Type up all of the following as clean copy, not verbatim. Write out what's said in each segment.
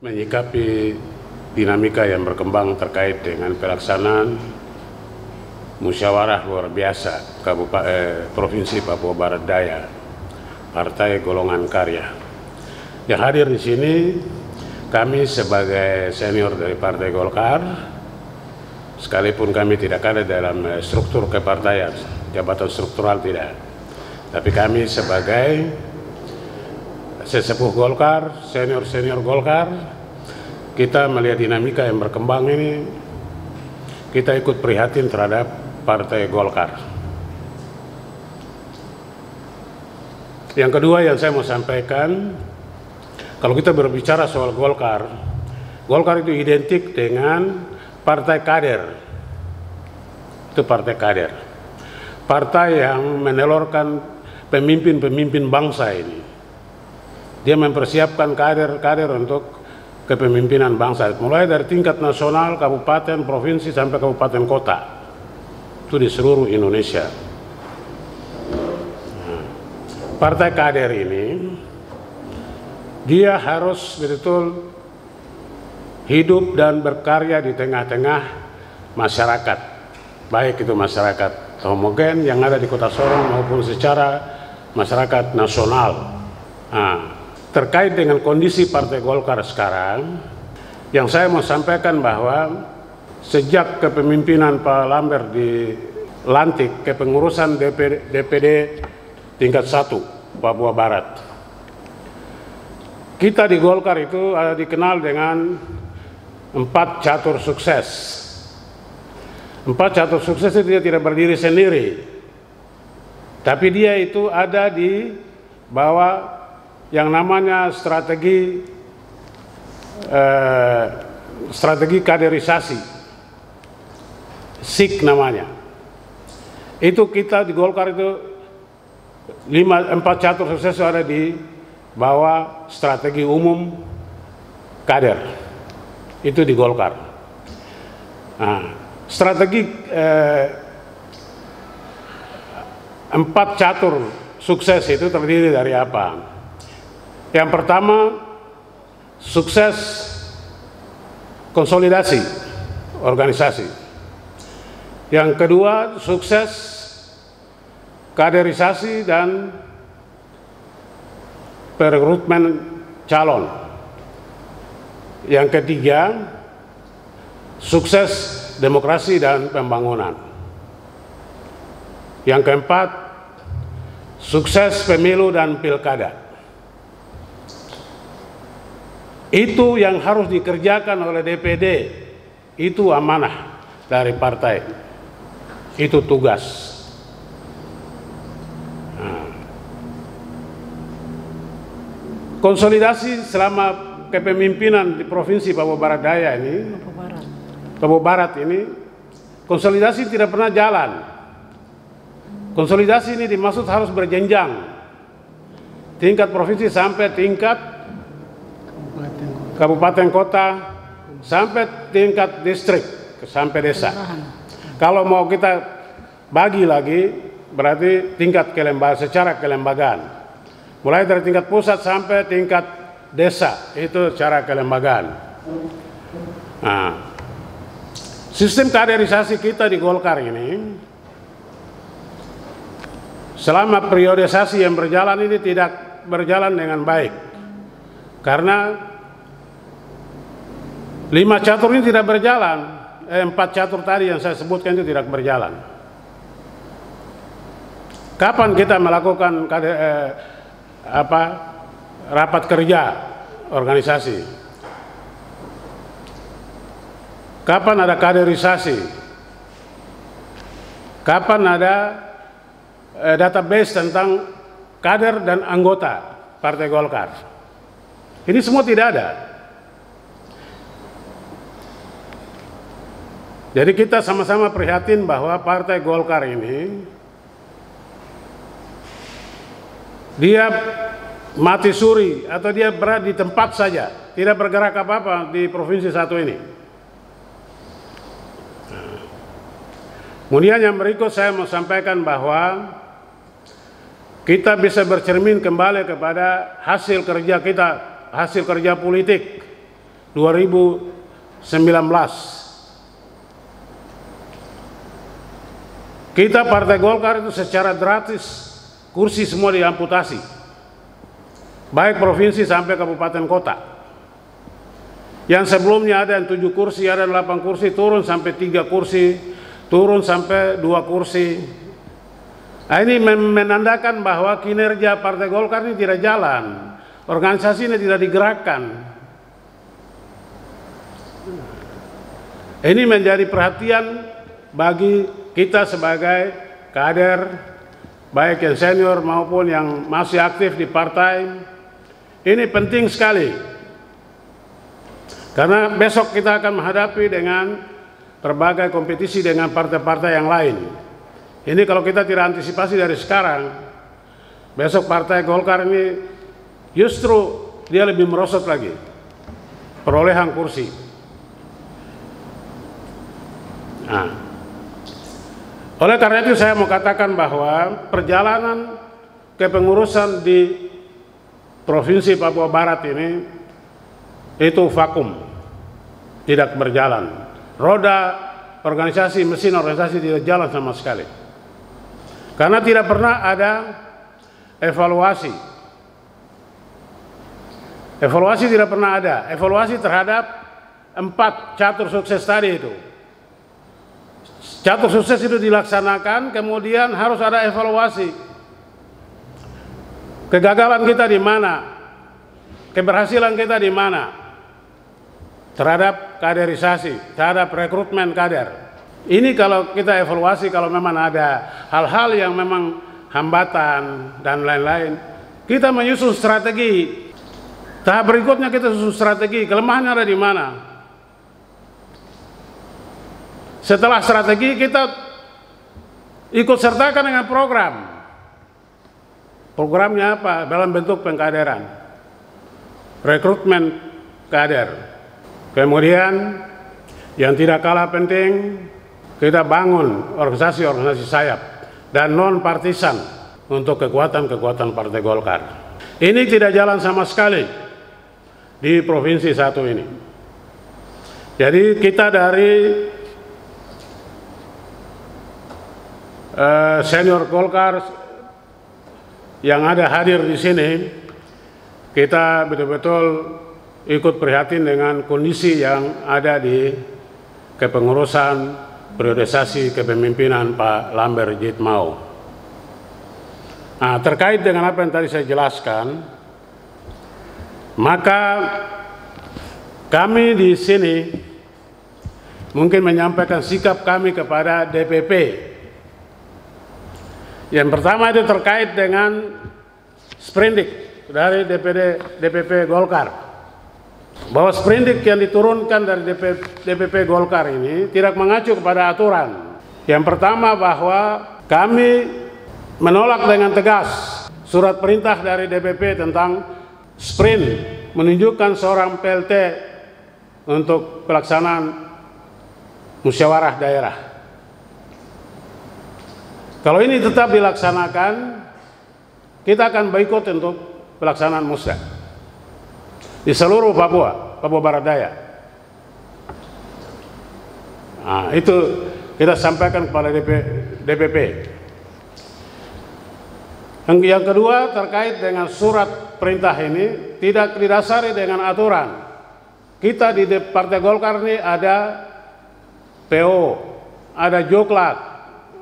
menyikapi dinamika yang berkembang terkait dengan pelaksanaan musyawarah luar biasa Provinsi Papua Barat Daya Partai Golongan Karya. Yang hadir di sini kami sebagai senior dari Partai Golkar, sekalipun kami tidak ada dalam struktur kepartaian, jabatan struktural tidak, tapi kami sebagai sesepuh Golkar, senior Golkar, kita melihat dinamika yang berkembang ini, kita ikut prihatin terhadap Partai Golkar. Yang kedua yang saya mau sampaikan, kalau kita berbicara soal Golkar, Golkar itu identik dengan partai kader. Itu partai kader. Partai yang menelurkan pemimpin-pemimpin bangsa ini. Dia mempersiapkan kader-kader untuk kepemimpinan bangsa, mulai dari tingkat nasional, kabupaten, provinsi, sampai kabupaten kota. Itu di seluruh Indonesia. Partai kader ini, dia harus betul hidup dan berkarya di tengah-tengah masyarakat, baik itu masyarakat homogen yang ada di Kota Sorong maupun secara masyarakat nasional. Terkait dengan kondisi Partai Golkar sekarang, yang saya mau sampaikan bahwa sejak kepemimpinan Pak Lambert dilantik kepengurusan DPD tingkat 1 Papua Barat, kita di Golkar itu dikenal dengan 4 catur sukses. 4 catur sukses itu dia tidak berdiri sendiri, tapi dia itu ada di bawah yang namanya strategi kaderisasi, SIK namanya. Itu kita di Golkar itu 4 catur sukses ada di bawah strategi umum kader, itu di Golkar. Strategi 4 catur sukses itu terdiri dari apa? Yang pertama, sukses konsolidasi organisasi. Yang kedua, sukses kaderisasi dan perekrutmen calon. Yang ketiga, sukses demokrasi dan pembangunan. Yang keempat, sukses pemilu dan pilkada. Itu yang harus dikerjakan oleh DPD, itu amanah dari partai, itu tugas. Konsolidasi selama kepemimpinan di Provinsi Papua Barat Daya ini, Papua Barat ini, konsolidasi tidak pernah jalan. Konsolidasi ini dimaksud harus berjenjang, tingkat provinsi sampai tingkat kabupaten kota, sampai tingkat distrik, sampai desa. Kalau mau kita bagi lagi, berarti tingkat kelembagaan, secara kelembagaan. Mulai dari tingkat pusat sampai tingkat desa, itu secara kelembagaan. Sistem kaderisasi kita di Golkar ini, selama periodisasi yang berjalan ini tidak berjalan dengan baik. Karena 5 catur ini tidak berjalan, 4 catur tadi yang saya sebutkan itu tidak berjalan. Kapan kita melakukan rapat kerja organisasi? Kapan ada kaderisasi? Kapan ada database tentang kader dan anggota Partai Golkar? Ini semua tidak ada. Jadi kita sama-sama prihatin bahwa Partai Golkar ini, dia mati suri atau dia berada di tempat saja, tidak bergerak apa-apa di Provinsi 1 ini. Kemudian yang berikut saya mau sampaikan bahwa kita bisa bercermin kembali kepada hasil kerja kita, hasil kerja politik 2019. Kita Partai Golkar itu secara gratis kursi semua diamputasi, baik provinsi sampai kabupaten kota. Yang sebelumnya ada yang 7 kursi, ada 8 kursi, turun sampai 3 kursi, turun sampai 2 kursi. Nah, ini menandakan bahwa kinerja Partai Golkar ini tidak jalan, organisasi ini tidak digerakkan. Ini menjadi perhatian bagi kita sebagai kader, baik yang senior maupun yang masih aktif di partai. Ini penting sekali, karena besok kita akan menghadapi dengan berbagai kompetisi dengan partai-partai yang lain. Ini kalau kita tidak antisipasi dari sekarang, besok Partai Golkar ini justru dia lebih merosot lagi perolehan kursi. Nah, oleh karena itu saya mau katakan bahwa perjalanan kepengurusan di Provinsi Papua Barat ini itu vakum, tidak berjalan. Roda organisasi, mesin organisasi tidak jalan sama sekali. Karena tidak pernah ada evaluasi. Evaluasi tidak pernah ada. Evaluasi terhadap 4 catur sukses tadi itu. Catur sukses itu dilaksanakan, kemudian harus ada evaluasi. Kegagalan kita di mana? Keberhasilan kita di mana? Terhadap kaderisasi, terhadap rekrutmen kader. Ini kalau kita evaluasi, kalau memang ada hal-hal yang memang hambatan dan lain-lain, kita menyusun strategi. Tahap berikutnya kita susun strategi, kelemahannya ada di mana? Setelah strategi kita ikut sertakan dengan program. Programnya apa? Dalam bentuk pengkaderan, rekrutmen kader. Kemudian yang tidak kalah penting, kita bangun organisasi-organisasi sayap dan non-partisan untuk kekuatan-kekuatan Partai Golkar. Ini tidak jalan sama sekali di provinsi satu ini. Jadi kita dari senior Golkar yang ada hadir di sini, kita betul-betul ikut prihatin dengan kondisi yang ada di kepengurusan periodisasi kepemimpinan Pak Lambert Jitmau. Nah, terkait dengan apa yang tadi saya jelaskan, maka kami di sini mungkin menyampaikan sikap kami kepada DPP. Yang pertama itu terkait dengan sprindik dari DPP Golkar, bahwa sprindik yang diturunkan dari DPP Golkar ini tidak mengacu kepada aturan. Yang pertama, bahwa kami menolak dengan tegas surat perintah dari DPP tentang sprint menunjukkan seorang PLT untuk pelaksanaan musyawarah daerah. Kalau ini tetap dilaksanakan, kita akan boikot untuk pelaksanaan musda di seluruh Papua Barat Daya. Nah, itu kita sampaikan kepada DPP. Yang kedua, terkait dengan surat perintah ini tidak didasari dengan aturan. Kita di Partai Golkar ini ada PO, ada joklat,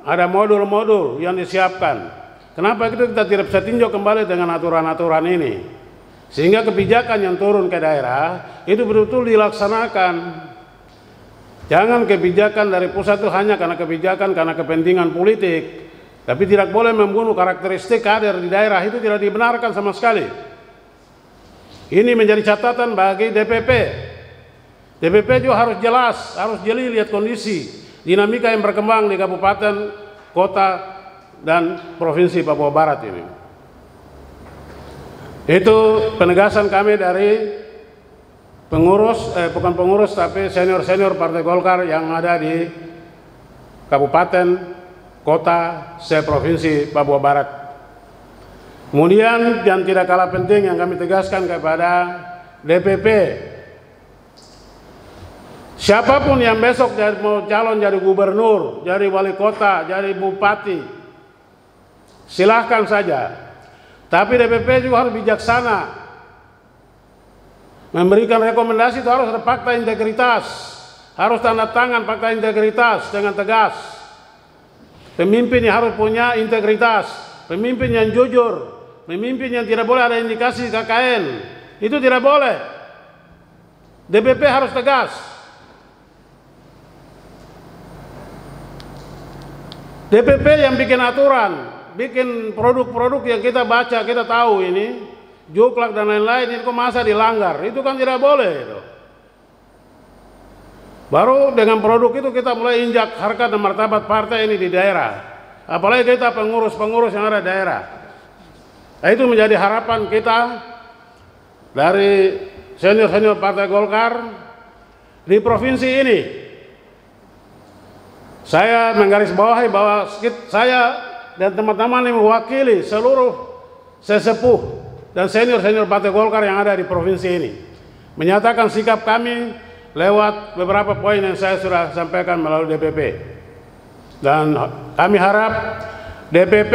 ada modul-modul yang disiapkan. Kenapa kita tidak bisa tinjau kembali dengan aturan-aturan ini? Sehingga kebijakan yang turun ke daerah itu betul-betul dilaksanakan. Jangan kebijakan dari pusat itu hanya karena kebijakan, karena kepentingan politik. Tapi tidak boleh membunuh karakteristik kader di daerah, itu tidak dibenarkan sama sekali. Ini menjadi catatan bagi DPP. DPP juga harus jelas, harus jeli lihat kondisi dinamika yang berkembang di kabupaten, kota, dan provinsi Papua Barat ini. Itu penegasan kami dari pengurus, bukan pengurus tapi senior-senior Partai Golkar yang ada di kabupaten, kota, se-provinsi Papua Barat. Kemudian yang tidak kalah penting yang kami tegaskan kepada DPP, Siapapun yang besok mau calon jadi gubernur, jadi wali kota, jadi bupati, silahkan saja. Tapi DPP juga harus bijaksana. Memberikan rekomendasi itu harus ada fakta integritas. Harus tanda tangan fakta integritas dengan tegas. Pemimpin yang harus punya integritas. Pemimpin yang jujur. Pemimpin yang tidak boleh ada indikasi KKN. Itu tidak boleh. DPP harus tegas. DPP yang bikin aturan, bikin produk-produk yang kita baca, kita tahu ini, juklak dan lain-lain, itu masa dilanggar, itu kan tidak boleh itu. Baru dengan produk itu kita mulai injak harkat dan martabat partai ini di daerah. Apalagi kita pengurus-pengurus yang ada di daerah. Nah, itu menjadi harapan kita dari senior-senior Partai Golkar di provinsi ini. Saya menggarisbawahi bahwa saya dan teman-teman yang mewakili seluruh sesepuh dan senior-senior Partai Golkar yang ada di provinsi ini menyatakan sikap kami lewat beberapa poin yang saya sudah sampaikan melalui DPP. Dan kami harap DPP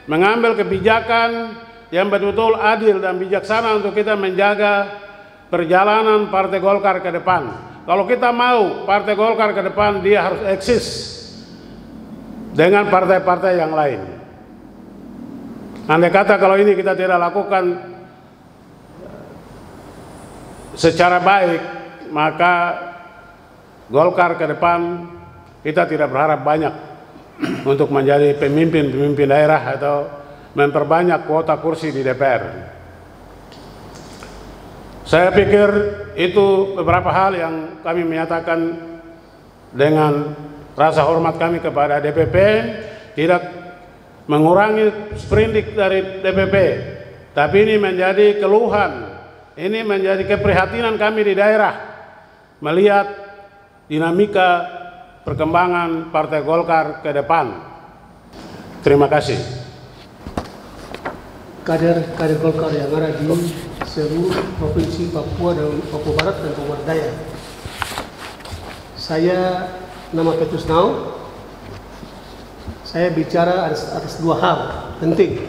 mengambil kebijakan yang betul-betul adil dan bijaksana untuk kita menjaga perjalanan Partai Golkar ke depan. Kalau kita mau Partai Golkar ke depan, dia harus eksis dengan partai-partai yang lain. Andai kata kalau ini kita tidak lakukan secara baik, maka Golkar ke depan kita tidak berharap banyak untuk menjadi pemimpin daerah atau memperbanyak kuota kursi di DPR. Saya pikir itu beberapa hal yang kami menyatakan dengan rasa hormat kami kepada DPP, tidak mengurangi sprindik dari DPP, tapi ini menjadi keluhan, ini menjadi keprihatinan kami di daerah melihat dinamika perkembangan Partai Golkar ke depan. Terima kasih. Kader Golkar yang ada di seluruh provinsi Papua dan Papua Barat dan Papua Daya. Saya nama Petrus Nau. Saya bicara atas dua hal penting.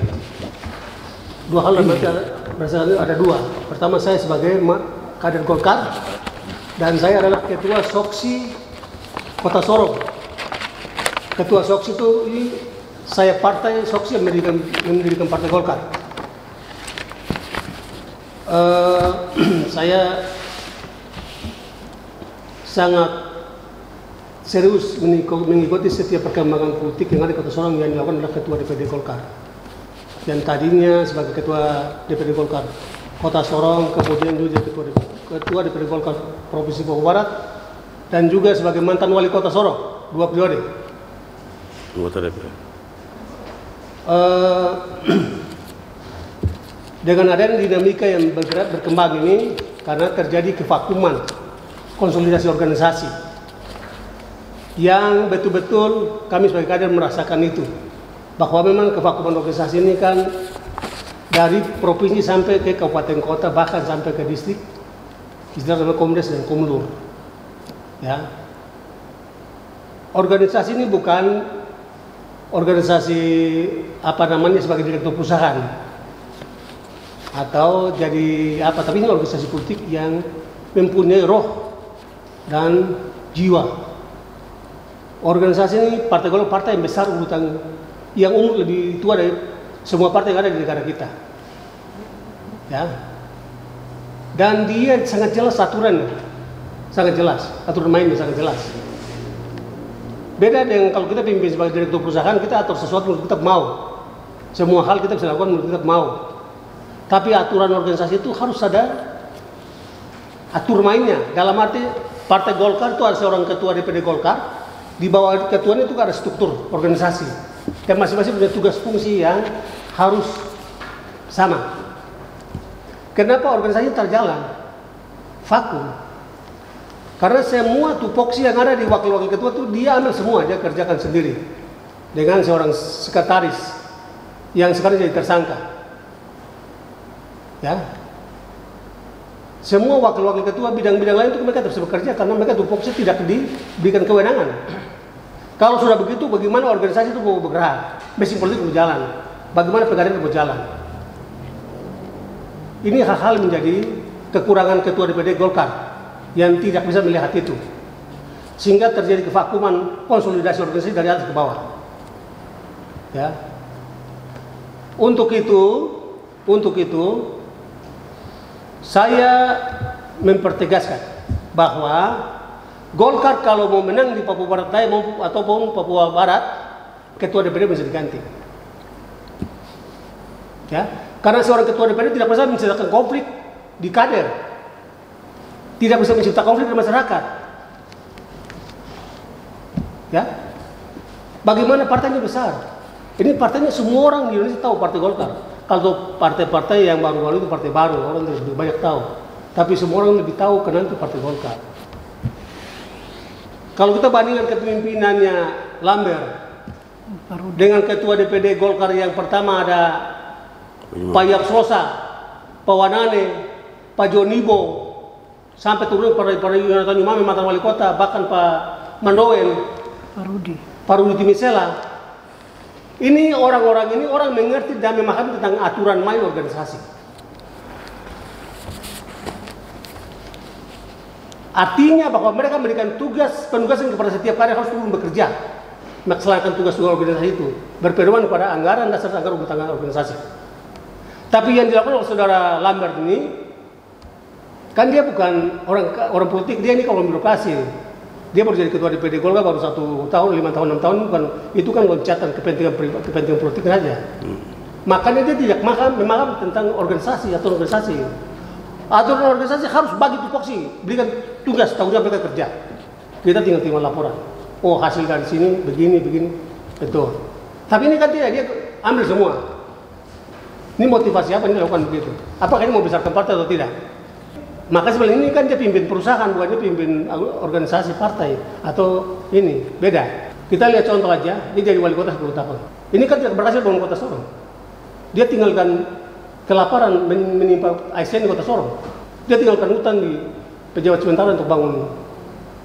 Dua hal yang berdasarkan ada dua. Pertama, saya sebagai kader Golkar dan saya adalah ketua Soksi Kota Sorong. Ketua Soksi itu saya partai Soksi yang mendirikan Partai Golkar. Saya sangat serius mengikuti setiap perkembangan politik yang ada di Kota Sorong yang dilakukan oleh Ketua DPD Golkar. Yang tadinya sebagai Ketua DPD Golkar Kota Sorong, kemudian juga Ketua DPD Golkar Provinsi Papua Barat, dan juga sebagai mantan Wali Kota Sorong 2 periode. Dengan adanya dinamika yang berkembang ini, karena terjadi kevakuman konsolidasi organisasi yang betul-betul kami sebagai kader merasakan itu, bahwa memang kevakuman organisasi ini kan dari provinsi sampai ke kabupaten kota, bahkan sampai ke distrik, istilah Komdes dan Komlur. Ya, organisasi ini bukan organisasi sebagai direktur perusahaan atau jadi apa, tapi ini organisasi politik yang mempunyai roh dan jiwa. Organisasi ini Partai Golkar, partai yang besar urutan, yang umur lebih tua dari semua partai yang ada di negara kita. Ya. Dan dia sangat jelas aturannya, sangat jelas, aturan mainnya sangat jelas. Beda dengan kalau kita pimpin sebagai direktur perusahaan, kita atur sesuatu menurut kita mau. Semua hal kita bisa lakukan menurut kita mau. Tapi aturan organisasi itu harus ada atur mainnya. Dalam arti Partai Golkar itu ada seorang ketua DPD Golkar, di bawah ketuanya itu ada struktur organisasi. Dan masing-masing punya tugas fungsi yang harus sama. Kenapa organisasi terjalan? Vakum. Karena semua tupoksi yang ada di wakil-wakil ketua itu dia ambil semua, dia kerjakan sendiri. Dengan seorang sekretaris yang sekarang jadi tersangka. Ya. semua wakil-wakil ketua bidang-bidang lain itu mereka terus bekerja karena mereka tupoksi tidak diberikan kewenangan. Kalau sudah begitu, bagaimana organisasi itu mau bergerak, mesin politik berjalan, bagaimana pegadaian itu berjalan. Ini hal-hal menjadi kekurangan ketua DPD Golkar yang tidak bisa melihat itu, sehingga terjadi kevakuman konsolidasi organisasi dari atas ke bawah. Ya, untuk itu saya mempertegaskan bahwa Golkar kalau mau menang di Papua Barat Daya ataupun Papua Barat, ketua DPD bisa diganti. Ya, karena seorang ketua DPD tidak bisa menciptakan konflik di kader, tidak bisa menciptakan konflik di masyarakat. Ya, bagaimana partainya besar? Ini partainya semua orang di Indonesia tahu partai Golkar. Kalau partai-partai yang baru-baru itu partai baru, orang lebih banyak tahu. Tapi semua orang lebih tahu karena itu partai Golkar. Kalau kita bandingkan kepemimpinannya Lambert dengan ketua DPD Golkar yang pertama ada Pak Yaksosa, Pak Wanane, Pak Jonibo, sampai turun pada Yonatan Umami, mantan wali kota, bahkan Pak Mandoen, Pak Rudi Timisela. Ini orang-orang ini orang mengerti dan memahami tentang aturan main organisasi. Artinya bahwa mereka memberikan penugasan kepada setiap kader harus turun bekerja, melaksanakan tugas-tugas organisasi itu, berpedoman kepada anggaran dasar anggaran rumah tangga organisasi. Tapi yang dilakukan oleh saudara Lambert ini, kan dia bukan orang politik, dia ini kalau birokrasi. Dia baru jadi ketua DPD Golkar baru 1 tahun, 5 tahun, 6 tahun, bukan itu kan loncatan kepentingan politik saja. Makanya dia tidak memahami tentang organisasi atau organisasi. Aturan organisasi harus bagi tupoksi, berikan tugas, tanggung jawab mereka kerja. Kita tinggal terima laporan. Oh, hasil dari sini begini, betul. Tapi ini kan tidak, dia ambil semua. Ini motivasi apa ini lakukan begitu? Apakah ini mau besarkan partai atau tidak? Maka sebenarnya ini kan dia pimpin perusahaan, bukan dia pimpin organisasi partai atau ini beda. Kita lihat contoh aja, dia jadi wali kota 10 tahun. Ini kan tidak berhasil bangun kota Sorong. Dia tinggalkan kelaparan menimpa ASN di kota Sorong. Dia tinggalkan hutan di pejabat sementara untuk bangun.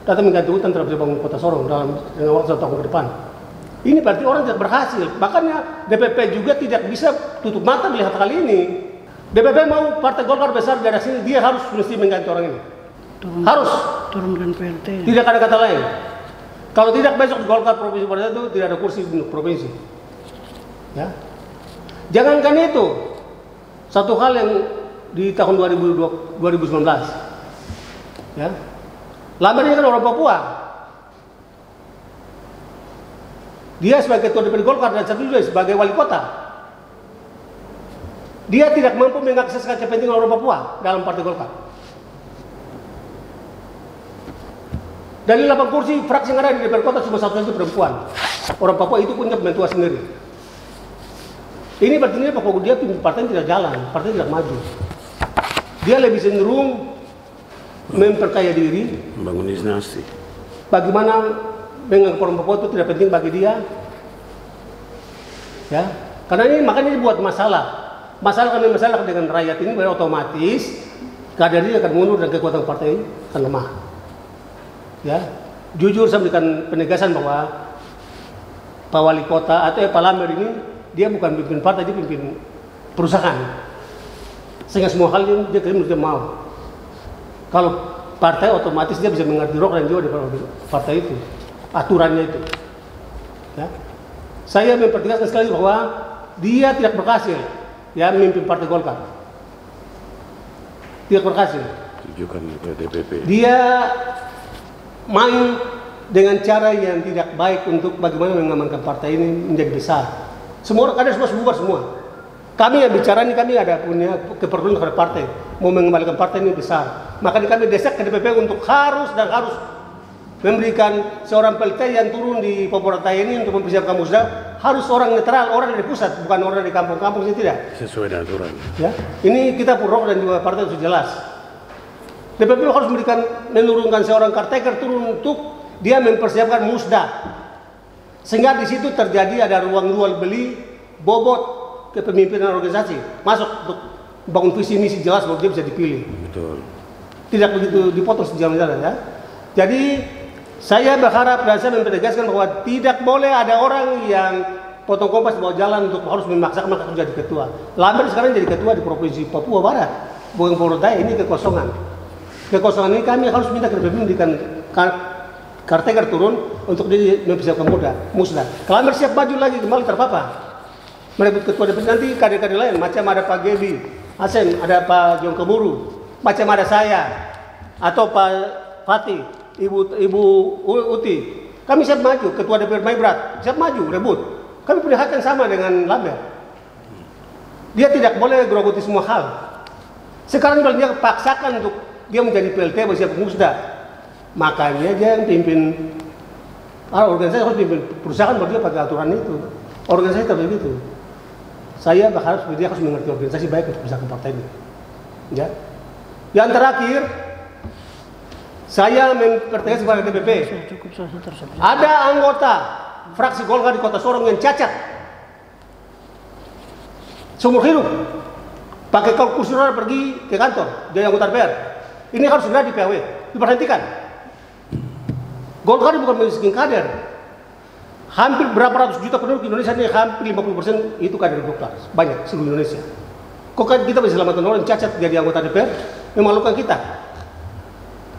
Datang mengganti hutan tidak bisa bangun kota Sorong dalam waktu 1 tahun ke depan. Ini berarti orang tidak berhasil. Makanya DPP juga tidak bisa tutup mata melihat hal ini. DPP mau partai Golkar besar di daerah sini, dia harus mesti mengganti orang ini. Harus turunkan PLT. Tidak ada kata lain. Kalau tidak besok di Golkar provinsi pada itu tidak ada kursi untuk provinsi. Ya, jangankan itu. Satu hal yang di tahun 2019, ya, Lambert ini kan orang Papua. Dia sebagai ketua DPD Golkar dan satu juga sebagai wali kota. Dia tidak mampu mengakseskan kepentingan orang Papua dalam partai Golkar. Dari 8 kursi fraksi yang ada di DPR kota cuma satu perempuan. Orang Papua itu punya mentua sendiri. Ini berarti bahwa dia pimpin partai tidak jalan, partai tidak maju. Dia lebih cenderung memperkaya diri, membangun dinasti. Bagaimana menganggap orang Papua itu tidak penting bagi dia? Ya, karena ini makanya dia buat masalah. Masalah dengan rakyat ini berarti otomatis kadernya akan mundur dan kekuatan partai akan lemah. Ya, jujur saya berikan penegasan bahwa Pak Wali Kota atau Pak Lambert ini dia bukan pimpin partai, dia pimpin perusahaan. Sehingga semua hal yang dia terima dia mau. Kalau partai otomatis dia bisa mengerti roh dan jiwa di partai itu, aturannya itu. Ya, saya mempertegaskan sekali bahwa dia tidak berhasil. Ya, memimpin partai Golkar tidak berhasil. Tujukan ke DPP. Dia main dengan cara yang tidak baik untuk bagaimana mengamankan partai ini menjadi besar. Semua orang kader semua semua. Kami yang bicara ini, kami ada punya keperluan terhadap partai, mau mengembalikan partai ini besar. Makanya kami desak ke DPP untuk harus memberikan seorang PLT yang turun di Papua Barat ini untuk mempersiapkan musda, harus orang netral, orang dari pusat, bukan orang dari kampung-kampung, ini tidak. Sesuai dengan aturan. Ya, ini kita purok dan juga partai itu jelas. DPP harus menurunkan seorang caretaker turun untuk dia mempersiapkan musda, sehingga di situ terjadi ada ruang jual beli bobot kepemimpinan organisasi, masuk untuk bangun visi misi jelas bahwa dia bisa dipilih. Betul. tidak begitu dipotong sejalan-jalan ya. Jadi saya berharap dan saya mempertegaskan bahwa tidak boleh ada orang yang potong kompas bawa jalan untuk harus memaksakan mereka menjadi ketua. Lambert sekarang jadi ketua di Provinsi Papua Barat, bukan Baradaya. Ini kekosongan. Kekosongan ini kami harus minta ke DPP memberikan Kartegar turun untuk dia mempersiapkan musda. Kalau Lambert siap maju lagi kembali terpapar merebut ketua DPP, nanti kader-kader lain macam ada Pak Gebi Asem, ada Pak Jong Keburu, macam ada saya atau Pak Fatih, Ibu Uti. Kami siap maju, ketua DPR Maibrat siap maju rebut. Kami punya hak yang sama dengan Lambert. Dia tidak boleh gerogoti semua hal. Sekarang kalau dia paksakan untuk dia menjadi PLT bersiap musda, makanya dia yang pimpin organisasi harus pimpin perusahaan baru dia pakai aturan itu. Organisasi tak begitu. Saya berharap dia harus mengerti organisasi baik untuk bisa ke partai ini. Ya. Yang terakhir, saya mempertegas kepada DPP. Ada anggota fraksi Golkar di Kota Sorong yang cacat seumur hidup, pakai kursi roda pergi ke kantor, dia anggota DPR. Ini harus segera di PAW, diperhentikan. Golkar bukan miskin kader. Hampir berapa ratus juta penduduk Indonesia ini, hampir 50% itu kader Golkar, banyak seluruh Indonesia. Kok kita bisa selamatkan orang cacat jadi anggota DPR, memalukan kita.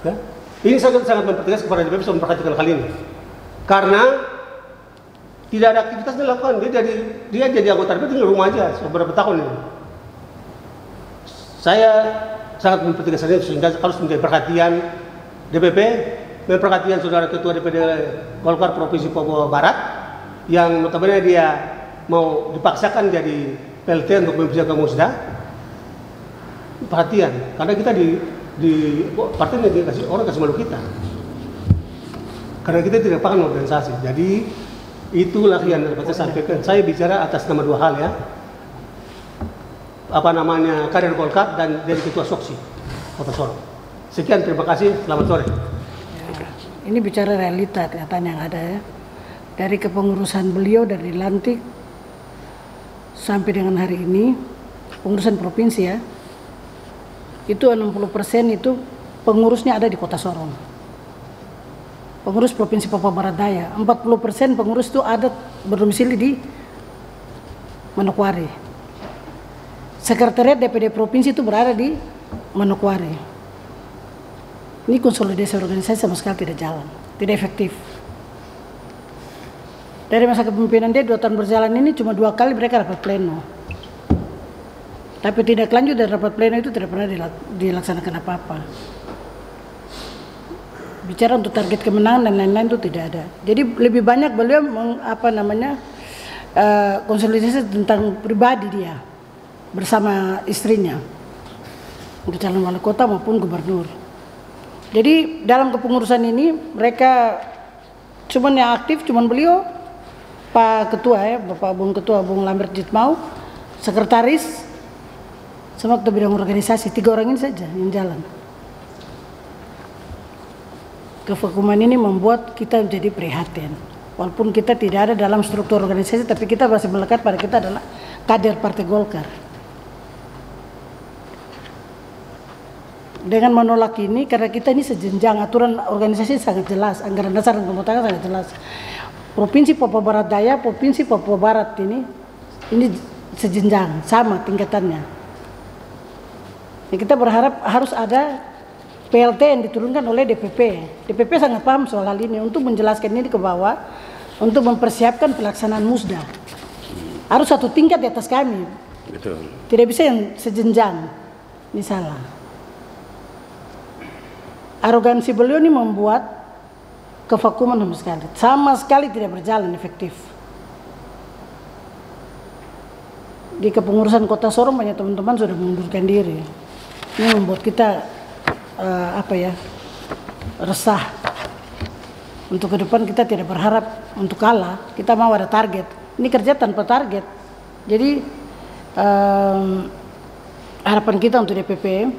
Ya? Ini sangat mempertegas kepada DPP untuk memperhatikan hal ini, karena tidak ada aktivitas yang dilakukan. Dia jadi anggota DPR tinggal rumah aja beberapa tahun ini. Saya sangat mempertegas ini sehingga harus menjadi perhatian DPP, memperhatikan saudara ketua DPD Golkar Provinsi Papua Barat yang notabene dia mau dipaksakan jadi PLT untuk mempersiapkan musda. Perhatian, karena kita di partai ini orang kasih malu kita, karena kita tidak paham organisasi. Jadi itulah yang dapat saya sampaikan. Saya bicara atas nama dua hal ya, kader Golkar dan dari ketua Soksi Kota Sorong. Sekian, terima kasih, selamat sore. Ini bicara realita kenyataan yang ada ya. Dari kepengurusan beliau dari dilantik sampai dengan hari ini, pengurusan provinsi ya, itu 60% itu pengurusnya ada di Kota Sorong. Pengurus Provinsi Papua Barat Daya, 40% pengurus itu ada berdomisili di Manokwari. Sekretariat DPD Provinsi itu berada di Manokwari. Ini konsolidasi organisasi sama sekali tidak jalan, tidak efektif. Dari masa kepemimpinan dia 2 tahun berjalan ini cuma 2 kali mereka rapat pleno. Tapi tidak lanjut dari rapat pleno itu tidak pernah dilaksanakan apa-apa. Bicara untuk target kemenangan dan lain-lain itu tidak ada. Jadi lebih banyak beliau konsolidasi tentang pribadi dia bersama istrinya untuk calon wali kota maupun gubernur. Jadi dalam kepengurusan ini mereka cuman yang aktif cuman beliau, Pak Ketua ya, Bapak Bung Ketua Bung Lambert Jitmau, sekretaris, sama ketua bidang organisasi, 3 orang ini saja yang jalan. Kevakuman ini membuat kita menjadi prihatin. Walaupun kita tidak ada dalam struktur organisasi, tapi kita masih melekat pada kita adalah kader Partai Golkar. Dengan menolak ini, karena kita ini sejenjang, aturan organisasi sangat jelas, anggaran dasar dan pemotongan sangat jelas. Provinsi Papua Barat Daya, Provinsi Papua Barat ini sejenjang, sama tingkatannya. Ya, kita berharap harus ada PLT yang diturunkan oleh DPP. DPP sangat paham soal hal ini untuk menjelaskan ini ke bawah, untuk mempersiapkan pelaksanaan musda. Harus 1 tingkat di atas kami. Betul. Tidak bisa yang sejenjang, misalnya. Arogansi beliau ini membuat kevakuman sama sekali tidak berjalan efektif. Di kepengurusan Kota Sorong banyak teman-teman sudah mengundurkan diri. Ini membuat kita resah. Untuk ke depan kita tidak berharap untuk kalah, kita mau ada target. Ini kerja tanpa target. Jadi harapan kita untuk DPP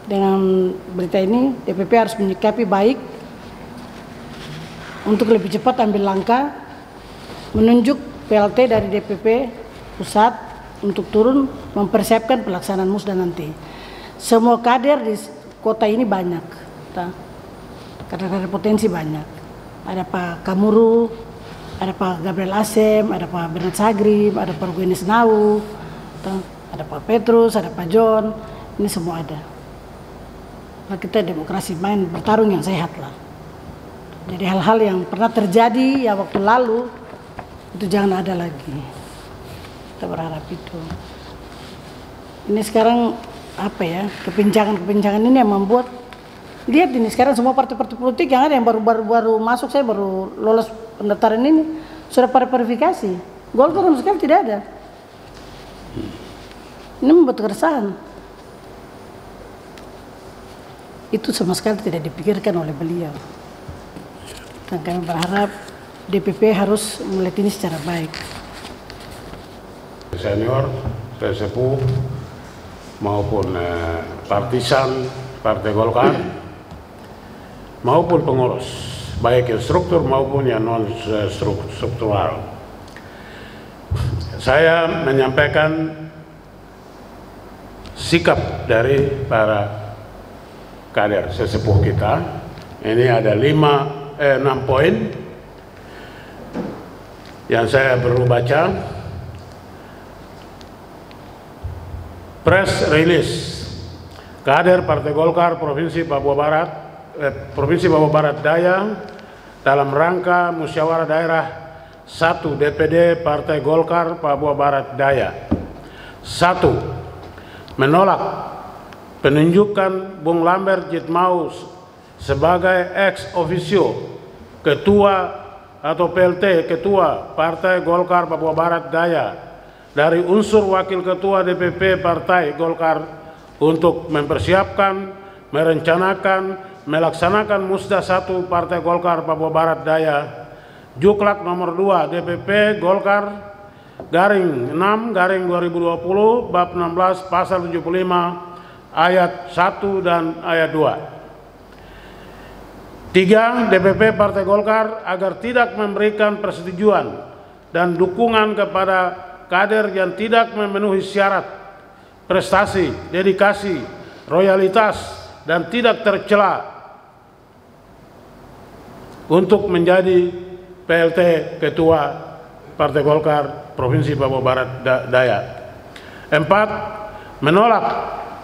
dengan berita ini, DPP harus menyikapi baik untuk lebih cepat ambil langkah menunjuk PLT dari DPP pusat untuk turun mempersiapkan pelaksanaan musda nanti. Semua kader di kota ini banyak, kader-kader potensi banyak. Ada Pak Kamuru, ada Pak Gabriel Asem, ada Pak Bernard Sagrim, ada Pak Rugenis Nau, ada Pak Petrus, ada Pak John, ini semua ada. Nah, kita demokrasi main bertarung yang sehat lah. Jadi hal-hal yang pernah terjadi ya waktu lalu itu jangan ada lagi. Kita berharap itu. Ini sekarang apa ya, kepincangan ini yang membuat, lihat ini sekarang semua partai-partai politik yang ada yang baru masuk, saya baru lolos pendaftaran ini sudah pada verifikasi. Golkar sama sekali tidak ada. Ini membuat keresahan. Itu sama sekali tidak dipikirkan oleh beliau. Dan kami berharap DPP harus melihat ini secara baik. Senior, sesepuh maupun partisan Partai Golkar maupun pengurus, baik yang struktur maupun yang non struktural. Saya menyampaikan sikap dari para kader sesepuh kita. Ini ada 6 poin yang saya perlu baca. Press release kader Partai Golkar Provinsi Papua Barat Daya dalam rangka musyawarah daerah 1 DPD Partai Golkar Papua Barat Daya. 1. Menolak penunjukan Bung Lambert Jitmau sebagai ex officio ketua atau PLT ketua Partai Golkar Papua Barat Daya dari unsur wakil ketua DPP Partai Golkar untuk mempersiapkan, merencanakan, melaksanakan Musda 1 Partai Golkar Papua Barat Daya, Juklak nomor 2 DPP Golkar garing 6/2020 bab 16 pasal 75 ayat 1 dan ayat 2. 3. DPP Partai Golkar agar tidak memberikan persetujuan dan dukungan kepada kader yang tidak memenuhi syarat prestasi, dedikasi, loyalitas, dan tidak tercela untuk menjadi PLT Ketua Partai Golkar Provinsi Papua Barat Daya. 4. Menolak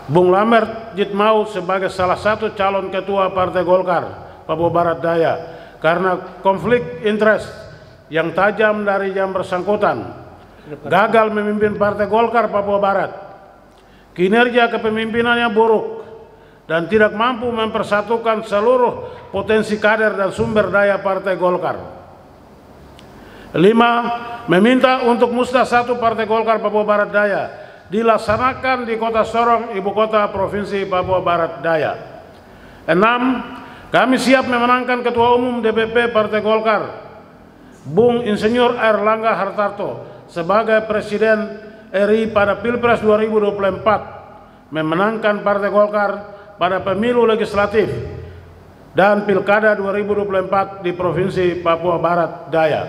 Bung Lambert Jitmau sebagai salah satu calon Ketua Partai Golkar Papua Barat Daya karena konflik interest yang tajam dari yang bersangkutan, gagal memimpin Partai Golkar Papua Barat, kinerja kepemimpinannya buruk, dan tidak mampu mempersatukan seluruh potensi kader dan sumber daya Partai Golkar. 5. Meminta untuk Musda 1 Partai Golkar Papua Barat Daya dilaksanakan di Kota Sorong, Ibu Kota Provinsi Papua Barat Daya. 6. Kami siap memenangkan Ketua Umum DPP Partai Golkar, Bung Insinyur Airlangga Hartarto, sebagai Presiden RI pada Pilpres 2024, memenangkan Partai Golkar pada pemilu legislatif dan Pilkada 2024 di Provinsi Papua Barat Daya.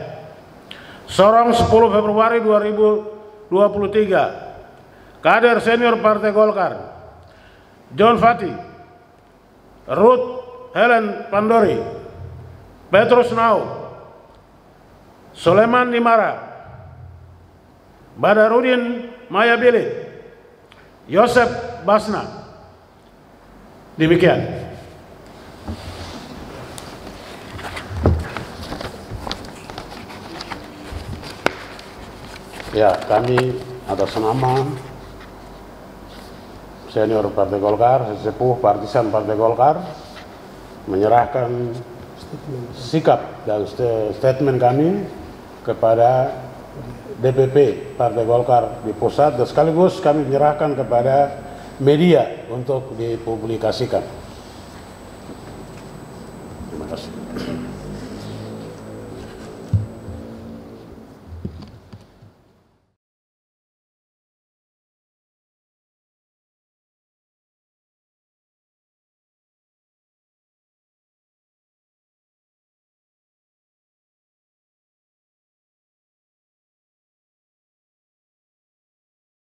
Sorong 10 Februari 2023. Kader senior Partai Golkar John Fati, Ruth Helen Pandori, Petrus Nau, Soleman Dimara, Badarudin Mayabili, Yosef Basna. Demikian. Ya, kami atas nama senior Partai Golkar, sesepuh partisan Partai Golkar, menyerahkan sikap dan statement kami kepada DPP Partai Golkar di pusat, dan sekaligus kami menyerahkan kepada media untuk dipublikasikan. Terima kasih.